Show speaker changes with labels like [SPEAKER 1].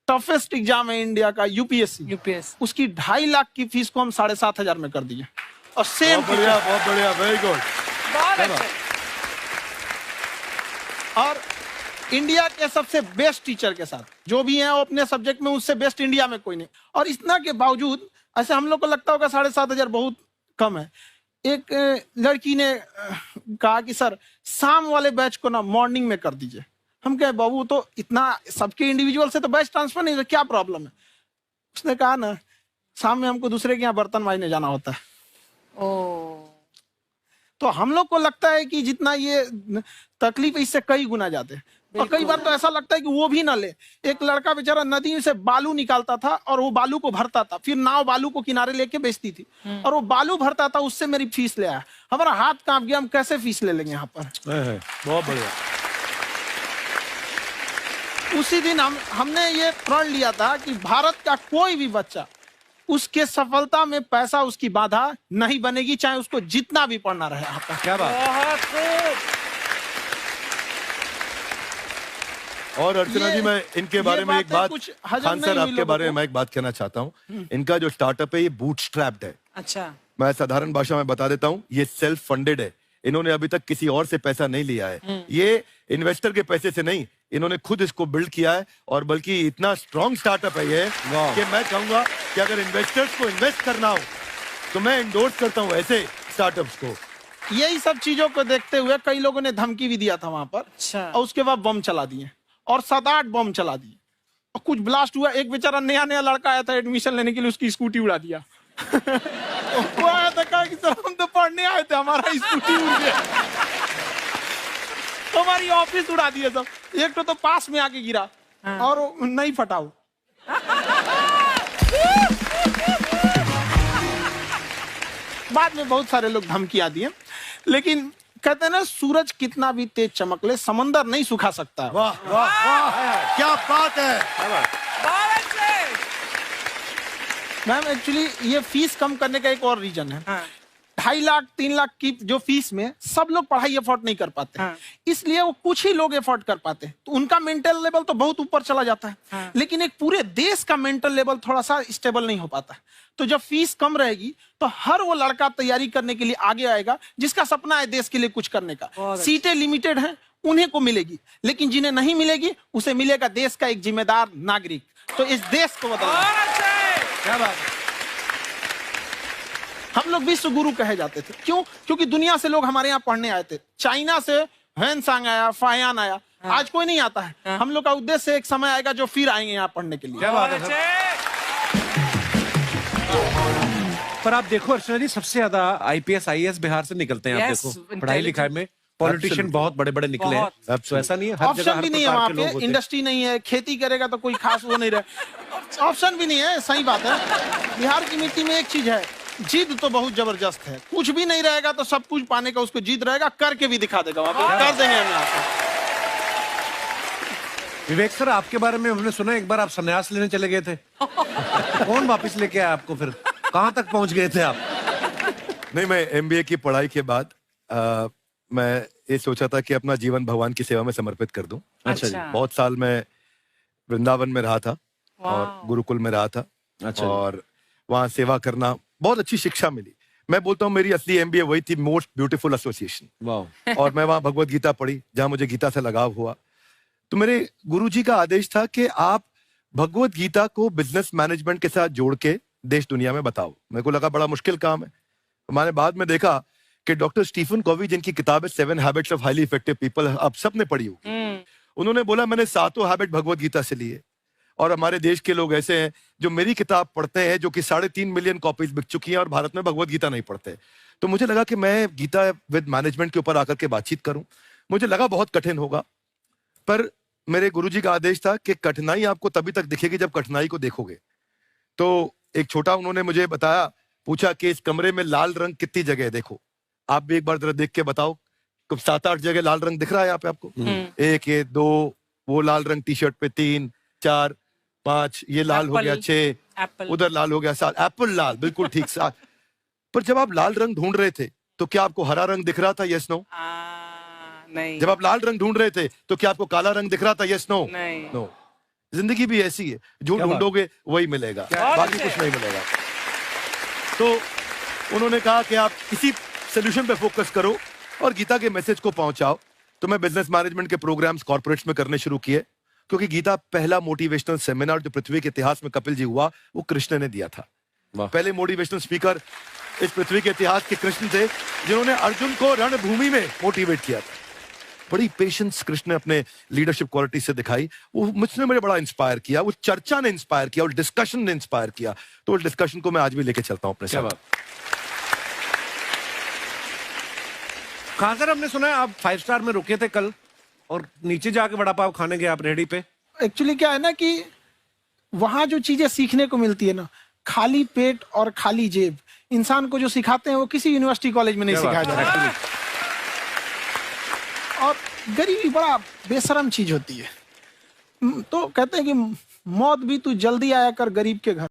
[SPEAKER 1] Toughest exam है India का, UPSC, उसकी 2.5 लाख की फीस को हम 7,500 में कर दिए। और सेम
[SPEAKER 2] बहुत बढ़िया, वेरी गुड।
[SPEAKER 1] और इंडिया के सबसे बेस्ट टीचर के साथ जो भी हैं वो अपने सब्जेक्ट में उससे बेस्ट इंडिया में कोई नहीं। और इतना के बावजूद ऐसे हम लोग को लगता होगा 7,500 बहुत कम है। एक लड़की ने कहा कि सर शाम वाले बैच को ना मॉर्निंग में कर दीजिए। हम कहे बाबू तो इतना सबके इंडिविजुअल से तो बैच ट्रांसफर नहीं, क्या प्रॉब्लम है? उसने कहा ना शाम में हमको दूसरे के यहाँ बर्तन मांजने जाना होता है। तो हम लोग को लगता है कि जितना ये तकलीफ इससे कई गुना जाते हैं। और कई बार तो ऐसा लगता है कि वो भी ना ले। एक लड़का बेचारा नदी से बालू निकालता था और वो बालू को भरता था, फिर नाव बालू को किनारे लेके बेचती थी और वो बालू भरता था, उससे मेरी फीस ले आया। हमारा हाथ कांप गया, हम कैसे फीस ले लेंगे यहाँ पर।
[SPEAKER 2] बहुत बढ़िया।
[SPEAKER 1] उसी दिन हमने ये प्रण लिया था कि भारत का कोई भी बच्चा उसके सफलता में पैसा उसकी बाधा नहीं बनेगी, चाहे उसको जितना भी पढ़ना रहे यहाँ पर।
[SPEAKER 2] क्या बात। और अर्चना जी, मैं इनके बारे में एक बात, खान सर आपके बारे में मैं एक बात कहना चाहता हूँ। इनका जो स्टार्टअप है ये बूटस्ट्रैप्ड है।
[SPEAKER 3] अच्छा,
[SPEAKER 2] मैं साधारण भाषा में बता देता हूँ, ये सेल्फ फंडेड है। इन्होंने अभी तक किसी और से पैसा नहीं लिया है। ये इन्वेस्टर के पैसे से नहीं, इन्होंने खुद इसको बिल्ड किया है। और बल्कि इतना स्ट्रॉन्ग स्टार्टअप है ये कि मैं कहूंगा कि अगर इन्वेस्टर्स को इन्वेस्ट करना हो तो मैं इंडोर्स करता हूँ ऐसे स्टार्टअप्स को।
[SPEAKER 1] यही सब चीजों को देखते हुए कई लोगों ने धमकी भी दिया था वहां पर।
[SPEAKER 3] अच्छा।
[SPEAKER 1] और उसके बाद बम चला दिए और 7-8 बम चला दिए और कुछ ब्लास्ट हुआ। एक बेचारा नया लड़का आया था एडमिशन लेने के लिए, उसकी स्कूटी उड़ा दिया। वो आया था, कहा कि सर हम तो पढ़ने आए थे, हमारा स्कूटी उड़ गया। तो हमारी ऑफिस उड़ा दिए सब। एक तो पास में आके गिरा और नहीं फटा वो। बाद में बहुत सारे लोग धमकियां दिए, लेकिन कहते हैं ना सूरज कितना भी तेज चमक ले समंदर नहीं सुखा सकता।
[SPEAKER 2] वाह वाह वाह, क्या बात है।
[SPEAKER 1] मैम एक्चुअली ये फीस कम करने का एक और रीजन है। 2.5 लाख 3 लाख की जो फीस में सब लोग पढ़ाई अफोर्ड नहीं कर पाते। इसलिए वो कुछ ही लोग अफोर्ड कर पाते हैं, तो उनका मेंटल लेवल तो बहुत ऊपर चला जाता है। लेकिन एक पूरे देश का मेंटल लेवल थोड़ा सा स्टेबल नहीं हो पाता। तो जब फीस कम रहेगी तो हर वो लड़का तैयारी करने के लिए आगे आएगा जिसका सपना है देश के लिए कुछ करने का। सीटें लिमिटेड हैं, उन्हें को मिलेगी, लेकिन जिन्हें नहीं मिलेगी उसे मिलेगा देश का एक जिम्मेदार नागरिक। तो इस देश को बदलना। क्या बात है। हम लोग विश्व गुरु कहे जाते थे, क्यों? क्योंकि दुनिया से लोग हमारे यहाँ पढ़ने आए थे। चाइना से ह्वेनसांग आया, फायान आया, आज कोई नहीं आता है। हम लोग का उद्देश्य एक समय आएगा जो फिर आएंगे यहाँ पढ़ने के लिए।
[SPEAKER 2] क्या बात है।
[SPEAKER 4] पर आप देखो अर्चना जी, सबसे ज्यादा आईपीएस आईएएस बिहार से निकलते हैं। आप देखो पढ़ाई लिखाई में पॉलिटिशियन बहुत बड़े बड़े निकले हैं। तो ऐसा नहीं है, हर जगह
[SPEAKER 1] ऑप्शन भी नहीं है वहाँ पे, इंडस्ट्री नहीं है, खेती करेगा तो कोई खास वो नहीं रहे, ऑप्शन भी नहीं है। सही बात है। बिहार की मिट्टी में एक चीज है, जिद तो बहुत जबरदस्त है। कुछ भी नहीं रहेगा तो सब कुछ पाने का उसको जिद रहेगा, करके भी दिखा देगा। वहाँ पे कर देंगे हम यहाँ पे।
[SPEAKER 4] विवेक सर, आपके बारे में हमने सुना एक बार आप संन्यास लेने चले गए थे। कौन वापस लेके आया आपको? फिर कहाँ तक पहुंच गए थे आप?
[SPEAKER 2] नहीं, मैं एमबीए की पढ़ाई के बाद मैं ये सोचा था कि अपना जीवन भगवान की सेवा में समर्पित कर दूं।
[SPEAKER 4] अच्छा जी।
[SPEAKER 2] बहुत साल मैं वृंदावन में रहा था और गुरुकुल में रहा था।
[SPEAKER 4] अच्छा।
[SPEAKER 2] और वहाँ सेवा करना, बहुत अच्छी शिक्षा मिली। मैं बोलता हूँ मेरी असली एमबीए वही थी, मोस्ट ब्यूटीफुल एसोसिएशन। और मैं वहाँ भगवत गीता पढ़ी, जहाँ मुझे गीता से लगाव हुआ। तो मेरे गुरुजी का आदेश था कि आप भगवत गीता को बिजनेस मैनेजमेंट के साथ जोड़ के देश दुनिया में बताओ। मेरे को लगा बड़ा मुश्किल काम है। मैंने बाद में देखा कि डॉक्टर स्टीफन कॉवी, जिनकी किताब है 7 habits of highly effective people, आप सबने पढ़ी होगी। उन्होंने बोला मैंने 7 हैबिट भगवत गीता से लिए। और हमारे देश के लोग ऐसे हैं जो मेरी किताब पढ़ते हैं, जो कि 3.5 मिलियन कॉपीज बिक चुकी हैं, और भारत में भगवत गीता नहीं पढ़ते। तो मुझे लगा कि मैं गीता विद मैनेजमेंट के ऊपर आकर के बातचीत करूं। मुझे लगा बहुत कठिन होगा, पर मेरे गुरुजी का आदेश था कि कठिनाई आपको तभी तक दिखेगी जब कठिनाई को देखोगे। तो एक छोटा उन्होंने मुझे बताया, पूछा कि इस कमरे में लाल रंग कितनी जगह है, देखो आप भी एक बार जरा देख के बताओ। 7-8 जगह लाल रंग दिख रहा है यहाँ पे आपको? 1 ये 2, वो लाल रंग टी शर्ट पे 3 4 5, ये लाल हो गया 6, उधर लाल हो गया 7, एप्पल लाल, बिल्कुल ठीक 7। पर जब आप लाल रंग ढूंढ रहे थे तो क्या आपको हरा रंग दिख रहा था? Yes no?
[SPEAKER 3] नहीं।
[SPEAKER 2] जब आप लाल रंग ढूंढ रहे थे तो क्या आपको काला रंग दिख रहा था? Yes no?
[SPEAKER 3] नहीं।
[SPEAKER 2] नो। जिंदगी भी ऐसी है, जो ढूंढोगे वही मिलेगा, बाकी कुछ नहीं मिलेगा। तो उन्होंने कहा कि आप इसी सोल्यूशन पे फोकस करो और गीता के मैसेज को पहुंचाओ। तो मैं बिजनेस मैनेजमेंट के प्रोग्राम्स कॉर्पोरेट्स में करने शुरू किए, क्योंकि गीता पहला मोटिवेशनल सेमिनार जो पृथ्वी के इतिहास में कपिल जी हुआ, वो कृष्ण ने दिया था। पहले मोटिवेशनल स्पीकर इस पृथ्वी के इतिहास के कृष्ण थे, जिन्होंने अर्जुन को रणभूमि में मोटिवेट किया था। बड़ी पेशेंस कृष्ण ने अपने लीडरशिप क्वालिटी से दिखाई, वो मुझसे मुझे बड़ा इंस्पायर किया, वो चर्चा ने इंस्पायर किया और डिस्कशन ने इंस्पायर किया। तो उस डिस्कशन को मैं आज भी लेके चलता हूं अपने साथ।
[SPEAKER 4] कहाँ सर, हमने सुना है आप 5 स्टार में रुके थे कल और नीचे जाके वड़ा पाव खाने गए आप रेहड़ी पे।
[SPEAKER 1] एक्चुअली क्या है ना कि वहां जो चीजें सीखने को मिलती है ना, खाली पेट और खाली जेब इंसान को जो सिखाते हैं वो किसी यूनिवर्सिटी कॉलेज में नहीं सिखाया जाता। और गरीबी बड़ा बेशरम चीज होती है। तो कहते हैं कि मौत भी तू जल्दी आया कर गरीब के घर।